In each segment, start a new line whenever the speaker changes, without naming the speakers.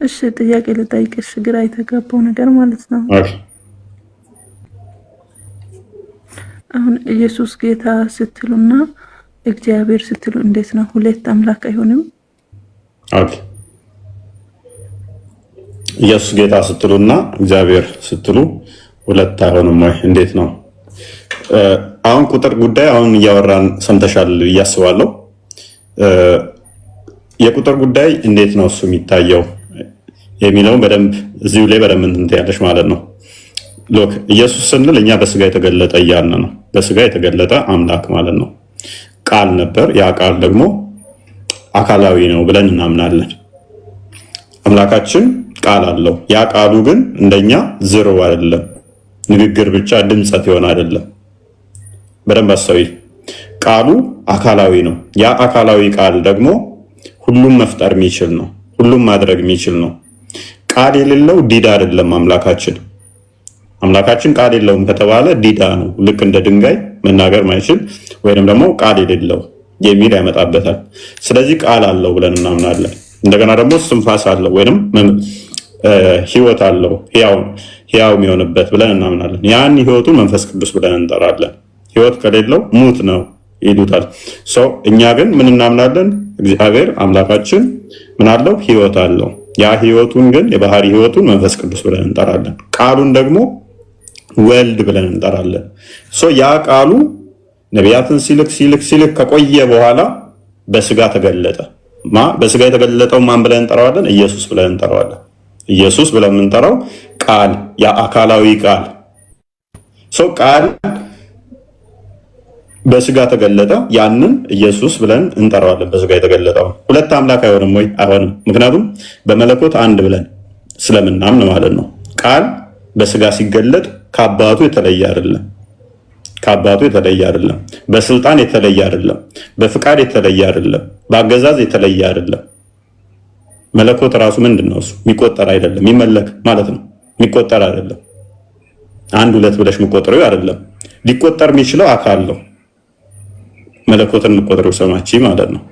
እሺ ጥያቄ ልጠይቅሽ፣ ግራ የተጋባው ነገር ማለት ነው። አሁን ኢየሱስ ጌታ ስትሉና እግዚአብሔር ስትሉ እንዴት ነው? ሁለት አምላክ አይሆንም?
ኦኬ። ኢየሱስ ጌታ ስትሉና እግዚአብሔር ስትሉ ሁለት አይሆንም ወይ? እንዴት ነው? አሁን ቁጥር ጉዳይ አሁን እያወራን ሰምተሻል ብዬ አስባለሁ። የቁጥር ጉዳይ እንዴት ነው እሱ የሚታየው የሚለውን በደንብ እዚሁ ላይ በደንብ እንትን ያለሽ ማለት ነው። ሎክ ኢየሱስ ስንል እኛ በስጋ የተገለጠ እያልን ነው። በስጋ የተገለጠ አምላክ ማለት ነው። ቃል ነበር፣ ያ ቃል ደግሞ አካላዊ ነው ብለን እናምናለን። አምላካችን ቃል አለው። ያ ቃሉ ግን እንደኛ ዝርው አይደለም፣ ንግግር ብቻ ድምጸት ይሆን አይደለም። በደንብ አስተውይ። ቃሉ አካላዊ ነው። ያ አካላዊ ቃል ደግሞ ሁሉም መፍጠር የሚችል ነው፣ ሁሉም ማድረግ የሚችል ነው። ቃል የሌለው ዲዳ አይደለም አምላካችን። አምላካችን ቃል የለውም ከተባለ ዲዳ ነው። ልክ እንደ ድንጋይ መናገር ማይችል ወይንም ደግሞ ቃል የሌለው የሚል ያመጣበታል። ስለዚህ ቃል አለው ብለን እናምናለን። እንደገና ደግሞ እስትንፋስ አለው ወይንም ህይወት አለው፣ ህያው የሚሆንበት ብለን እናምናለን። ያን ህይወቱን መንፈስ ቅዱስ ብለን እንጠራለን። ህይወት ከሌለው ሙት ነው ይሉታል። እኛ ግን ምን እናምናለን? እግዚአብሔር አምላካችን ምን አለው? ህይወት አለው። ያ ህይወቱን ግን የባህሪ ህይወቱን መንፈስ ቅዱስ ብለን እንጠራለን። ቃሉን ደግሞ ወልድ ብለን እንጠራለን። ያ ቃሉ ነቢያትን ሲልክ ከቆየ በኋላ በስጋ ተገለጠ። በስጋ የተገለጠው ማን ብለን እንጠራዋለን? ኢየሱስ ብለን እንጠራዋለን። ኢየሱስ ብለን የምንጠራው ቃል፣ ያ አካላዊ ቃል ቃል በስጋ ተገለጠ። ያንን ኢየሱስ ብለን እንጠራዋለን። በስጋ የተገለጠው ሁለት አምላክ አይሆንም ወይ? አይሆንም። ምክንያቱም በመለኮት አንድ ብለን ስለምናምን ማለት ነው። ቃል በስጋ ሲገለጥ ከአባቱ የተለየ አይደለም። ከአባቱ የተለየ አይደለም። በስልጣን የተለየ አይደለም። በፍቃድ የተለየ አይደለም። በአገዛዝ የተለየ አይደለም። መለኮት ራሱ ምንድን ነው? እሱ የሚቆጠር አይደለም። የሚመለክ ማለት ነው። የሚቆጠር አይደለም። አንድ ሁለት ብለሽ የምቆጥረው አይደለም። ሊቆጠር የሚችለው አካል ነው። መለኮትን ልቆጥረው ሰማቺ ማለት ነው።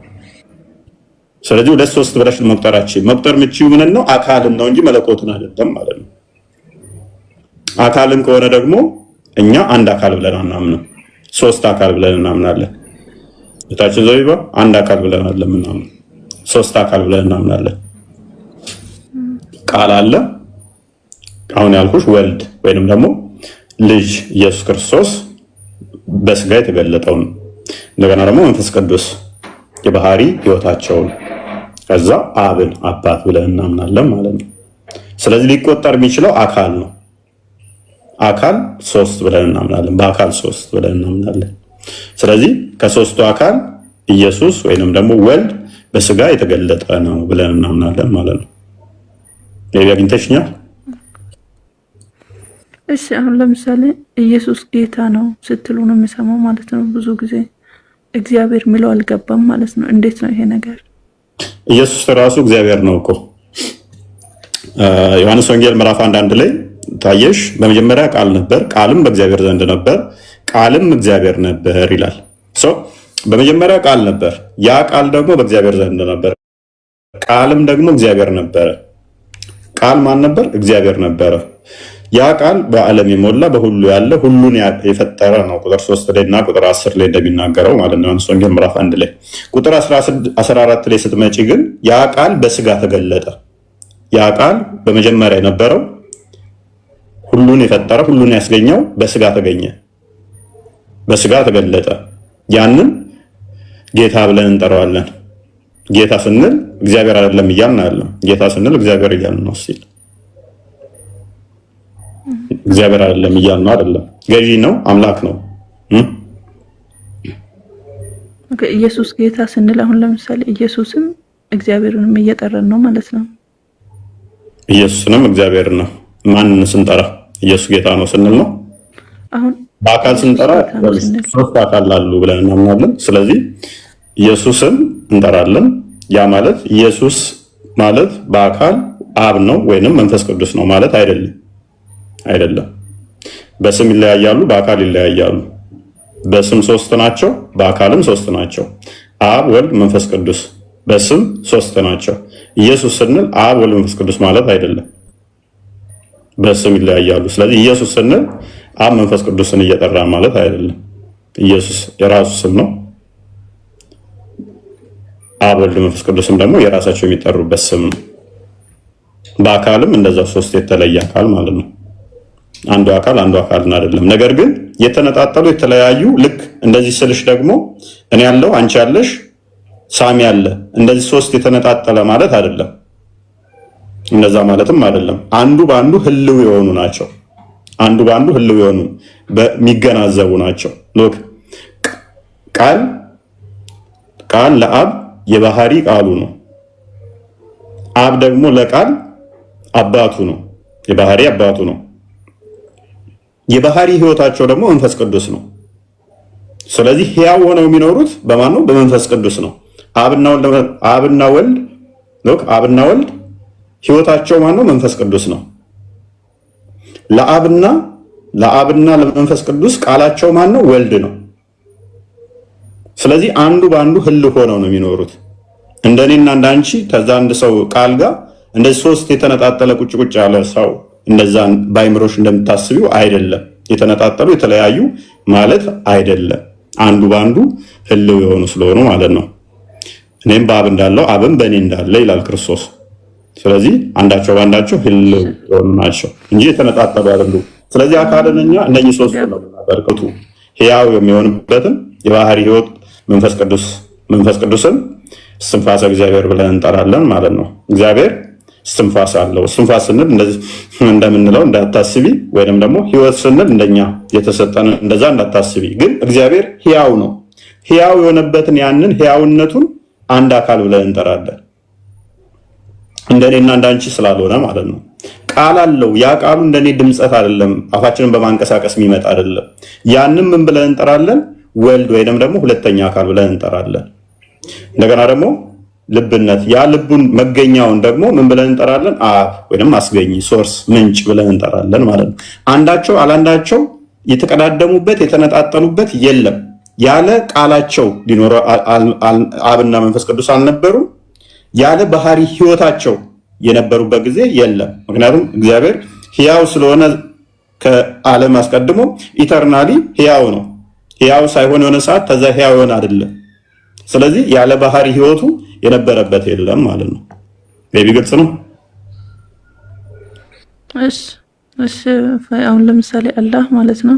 ስለዚህ ሁለት ሶስት ብለሽ መቁጠራችን መቁጠር የምችው ምን ነው? አካልን ነው እንጂ መለኮትን አይደለም ማለት ነው። አካልን ከሆነ ደግሞ እኛ አንድ አካል ብለን አናምንም፣ ሶስት አካል ብለን እናምናለን። እታችን ዘቢባ አንድ አካል ብለን አይደለም፣ ሶስት አካል ብለን እናምናለን። ቃል አለ፣ አሁን ያልኩሽ ወልድ ወይንም ደግሞ ልጅ ኢየሱስ ክርስቶስ በስጋ የተገለጠውን፣ እንደገና ደግሞ መንፈስ ቅዱስ የባህሪ ህይወታቸውን፣ ከዛ አብን አባት ብለን እናምናለን ማለት ነው። ስለዚህ ሊቆጠር የሚችለው አካል ነው። አካል ሶስት ብለን እናምናለን። በአካል ሶስት ብለን እናምናለን። ስለዚህ ከሶስቱ አካል ኢየሱስ ወይንም ደግሞ ወልድ በስጋ የተገለጠ ነው ብለን እናምናለን ማለት ነው። ለያ አግኝተሽኛል?
እሺ አሁን ለምሳሌ ኢየሱስ ጌታ ነው ስትሉ ነው የምሰማው ማለት ነው። ብዙ ጊዜ እግዚአብሔር የሚለው አልገባም ማለት ነው። እንዴት ነው ይሄ ነገር?
ኢየሱስ ራሱ እግዚአብሔር ነው እኮ። ዮሐንስ ወንጌል ምዕራፍ 1 ላይ ታየሽ፣ በመጀመሪያ ቃል ነበር፣ ቃልም በእግዚአብሔር ዘንድ ነበር፣ ቃልም እግዚአብሔር ነበር ይላል። በመጀመሪያ ቃል ነበር፣ ያ ቃል ደግሞ በእግዚአብሔር ዘንድ ነበር፣ ቃልም ደግሞ እግዚአብሔር ነበረ። ቃል ማን ነበር? እግዚአብሔር ነበረ። ያ ቃል በዓለም የሞላ በሁሉ ያለ ሁሉን የፈጠረ ነው። ቁጥር 3 ላይ እና ቁጥር 10 ላይ እንደሚናገረው ማለት ነው። ዮሐንስ ወንጌል ምዕራፍ 1 ላይ ቁጥር 14 ላይ ስትመጪ ግን ያ ቃል በስጋ ተገለጠ። ያ ቃል በመጀመሪያ የነበረው ሁሉን የፈጠረ ሁሉን ያስገኘው በስጋ ተገኘ፣ በስጋ ተገለጠ። ያንን ጌታ ብለን እንጠራዋለን። ጌታ ስንል እግዚአብሔር አይደለም እያልን አይደለም። ጌታ ስንል እግዚአብሔር እያልን ነው ሲል እግዚአብሔር አይደለም እያልን ነው አይደለም። ገዢ ነው፣ አምላክ ነው።
ኦኬ ኢየሱስ ጌታ ስንል አሁን ለምሳሌ ኢየሱስም እግዚአብሔርንም እየጠራን ነው ማለት ነው።
ኢየሱስንም እግዚአብሔር ነው። ማንን ስንጠራ ኢየሱስ ጌታ ነው ስንል ነው።
አሁን
በአካል ስንጠራ ሶስት አካል አሉ ብለን እናምናለን። ስለዚህ ኢየሱስን እንጠራለን። ያ ማለት ኢየሱስ ማለት በአካል አብ ነው ወይንም መንፈስ ቅዱስ ነው ማለት አይደለም። በስም ይለያያሉ፣ በአካል ይለያያሉ። በስም ሶስት ናቸው፣ በአካልም ሶስት ናቸው። አብ፣ ወልድ፣ መንፈስ ቅዱስ በስም ሶስት ናቸው። ኢየሱስ ስንል አብ ወልድ መንፈስ ቅዱስ ማለት አይደለም፣ በስም ይለያያሉ። ስለዚህ ኢየሱስ ስንል አብ መንፈስ ቅዱስን እየጠራ ማለት አይደለም። ኢየሱስ የራሱ ስም ነው። አብ ወልድ መንፈስ ቅዱስም ደግሞ የራሳቸው የሚጠሩበት ስም ነው። በአካልም እንደዛው ሶስት የተለየ አካል ማለት ነው። አንዱ አካልን አይደለም። ነገር ግን የተነጣጠሉ የተለያዩ ልክ እንደዚህ ስልሽ ደግሞ እኔ ያለው አንቺ ያለሽ ሳሚ ያለ እንደዚህ ሶስት የተነጣጠለ ማለት አይደለም። እንደዛ ማለትም አይደለም። አንዱ በአንዱ ህልው የሆኑ ናቸው። አንዱ በአንዱ ህልው የሆኑ በሚገናዘቡ ናቸው። ሎክ ቃል ለአብ የባህሪ ቃሉ ነው። አብ ደግሞ ለቃል አባቱ ነው፣ የባህሪ አባቱ ነው። የባህሪ ህይወታቸው ደግሞ መንፈስ ቅዱስ ነው። ስለዚህ ሕያው ሆነው የሚኖሩት በማን ነው? በመንፈስ ቅዱስ ነው። አብና ወልድ ህይወታቸው ማን ነው? መንፈስ ቅዱስ ነው። ለአብና ለመንፈስ ቅዱስ ቃላቸው ማን ነው? ወልድ ነው። ስለዚህ አንዱ በአንዱ ህልው ሆነው ነው የሚኖሩት። እንደኔና እንዳንቺ ከዛ አንድ ሰው ቃል ጋር እንደዚህ ሶስት የተነጣጠለ ቁጭ ያለ ሰው እንደዛ ባይምሮሽ እንደምታስቢው አይደለም። የተነጣጠሉ የተለያዩ ማለት አይደለም። አንዱ በአንዱ ህልው የሆኑ ስለሆኑ ማለት ነው። እኔም በአብ እንዳለው አብም በእኔ እንዳለ ይላል ክርስቶስ። ስለዚህ አንዳቸው በአንዳቸው ህልው የሆኑ ናቸው እንጂ የተነጣጠሉ አይደሉም። ስለዚህ አካልንኛ እነኚህ ሶስት ነው በርክቱ ሕያው የሚሆንበትን የባህሪ ህይወት መንፈስ ቅዱስን እስትንፋሰ እግዚአብሔር ብለን እንጠራለን ማለት ነው። እግዚአብሔር እስትንፋስ አለው። እስትንፋስ ስንል እንደምንለው እንዳታስቢ፣ ወይንም ደግሞ ህይወት ስንል እንደኛ የተሰጠን እንደዛ እንዳታስቢ። ግን እግዚአብሔር ሕያው ነው። ሕያው የሆነበትን ያንን ሕያውነቱን አንድ አካል ብለን እንጠራለን። እንደኔና እንዳንቺ ስላልሆነ ማለት ነው። ቃል አለው። ያ ቃሉ እንደኔ ድምፀት አይደለም፣ አፋችንን በማንቀሳቀስ የሚመጣ አይደለም። ያንን ምን ብለን እንጠራለን? ወልድ ወይንም ደግሞ ሁለተኛ አካል ብለን እንጠራለን። እንደገና ደግሞ ልብነት፣ ያ ልቡን መገኛውን ደግሞ ምን ብለን እንጠራለን? አብ ወይንም አስገኝ፣ ሶርስ፣ ምንጭ ብለን እንጠራለን ማለት ነው። አንዳቸው አላንዳቸው የተቀዳደሙበት የተነጣጠሉበት የለም። ያለ ቃላቸው ሊኖሩ አብና መንፈስ ቅዱስ አልነበሩም። ያለ ባህሪ ህይወታቸው የነበሩበት ጊዜ የለም። ምክንያቱም እግዚአብሔር ሕያው ስለሆነ ከዓለም አስቀድሞ ኢተርናሊ ሕያው ነው። ሕያው ሳይሆን የሆነ ሰዓት ከዛ ሕያው የሆነ አይደለም። ስለዚህ ያለ ባህሪ ህይወቱ የነበረበት የለም ማለት ነው። ቤቢ ግልጽ ነው።
እሺ አሁን ለምሳሌ አላህ ማለት ነው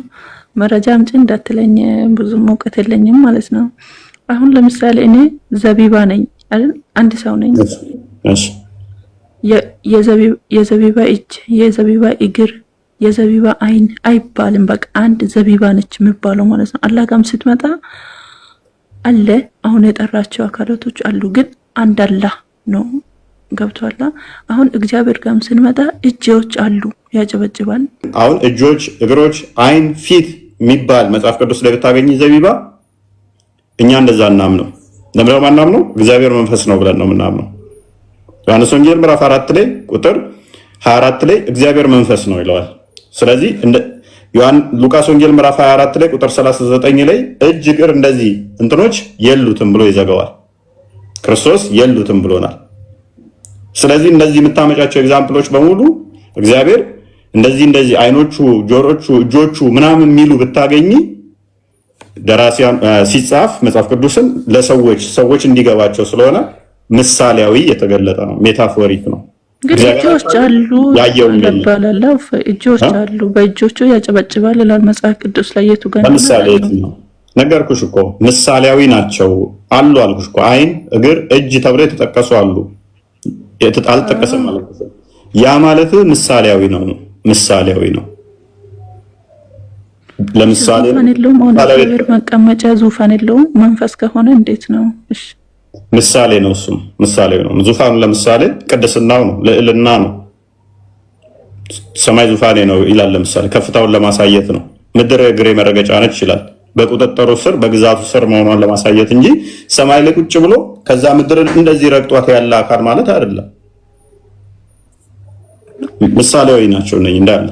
መረጃ አምጪ እንዳትለኝ ብዙም እውቀት የለኝም ማለት ነው። አሁን ለምሳሌ እኔ ዘቢባ ነኝ አይደል? አንድ ሰው ነኝ።
እሺ
የዘቢባ እጅ፣ የዘቢባ እግር፣ የዘቢባ አይን አይባልም። በቃ አንድ ዘቢባ ነች የሚባለው ማለት ነው። አላህ ጋርም ስትመጣ አለ አሁን የጠራቸው አካላቶች አሉ፣ ግን አንድ አላህ ነው። ገብቷል። አሁን እግዚአብሔር ጋርም ስንመጣ እጆች አሉ፣ ያጨበጭባል። አሁን
እጆች፣ እግሮች፣ አይን፣ ፊት የሚባል መጽሐፍ ቅዱስ ላይ ብታገኝ ዘቢባ፣ እኛ እንደዛ እናምነው። ለምን ማናምነው? እግዚአብሔር መንፈስ ነው ብለን ነው የምናምነው። ዮሐንስ ወንጌል ምዕራፍ 4 ላይ ቁጥር 24 ላይ እግዚአብሔር መንፈስ ነው ይለዋል። ስለዚህ ሉቃስ ወንጌል ምዕራፍ 24 ላይ ቁጥር 39 ላይ እጅ፣ እግር እንደዚህ እንትኖች የሉትም ብሎ ይዘጋዋል። ክርስቶስ የሉትም ብሎናል። ስለዚህ እንደዚህ የምታመጫቸው ኤግዛምፕሎች በሙሉ እግዚአብሔር እንደዚህ አይኖቹ፣ ጆሮቹ፣ እጆቹ ምናምን የሚሉ ብታገኝ ደራሲያን ሲጻፍ መጽሐፍ ቅዱስን ሰዎች እንዲገባቸው ስለሆነ ምሳሌያዊ የተገለጠ ነው፣ ሜታፎሪክ ነው።
እንግዲህ እጆች አሉ ይባላል። እጆች አሉ፣ በእጆቹ ያጨበጭባል ይላል መጽሐፍ ቅዱስ ላይ። የቱ ጋር
ምሳሌ ነው? ነገርኩሽ እኮ ምሳሌያዊ ናቸው አሉ አልኩሽ እኮ። አይን፣ እግር፣ እጅ ተብለው የተጠቀሱ አሉ። አልተጠቀሰም ማለት ነው። ያ ማለት ምሳሌያዊ ነው። ምሳሌያዊ ነው። ለምሳሌ ዙፋን የለውም። እግዚአብሔር መቀመጫ ዙፋን የለውም። መንፈስ ከሆነ እንዴት ነው? እሺ ምሳሌ ነው። እሱም ምሳሌ ነው። ዙፋኑ ለምሳሌ ቅድስናው ነው፣ ልዕልና ነው። ሰማይ ዙፋኔ ነው ይላል። ለምሳሌ ከፍታውን ለማሳየት ነው። ምድር እግሬ መረገጫ ነች ይላል። በቁጥጥሩ ስር በግዛቱ ስር መሆኗን ለማሳየት እንጂ ሰማይ ላይ ቁጭ ብሎ ከዛ ምድርን እንደዚህ ረግጧት ያለ አካል ማለት አይደለም። ምሳሌያዊ ናቸው እነኝ እንዳለ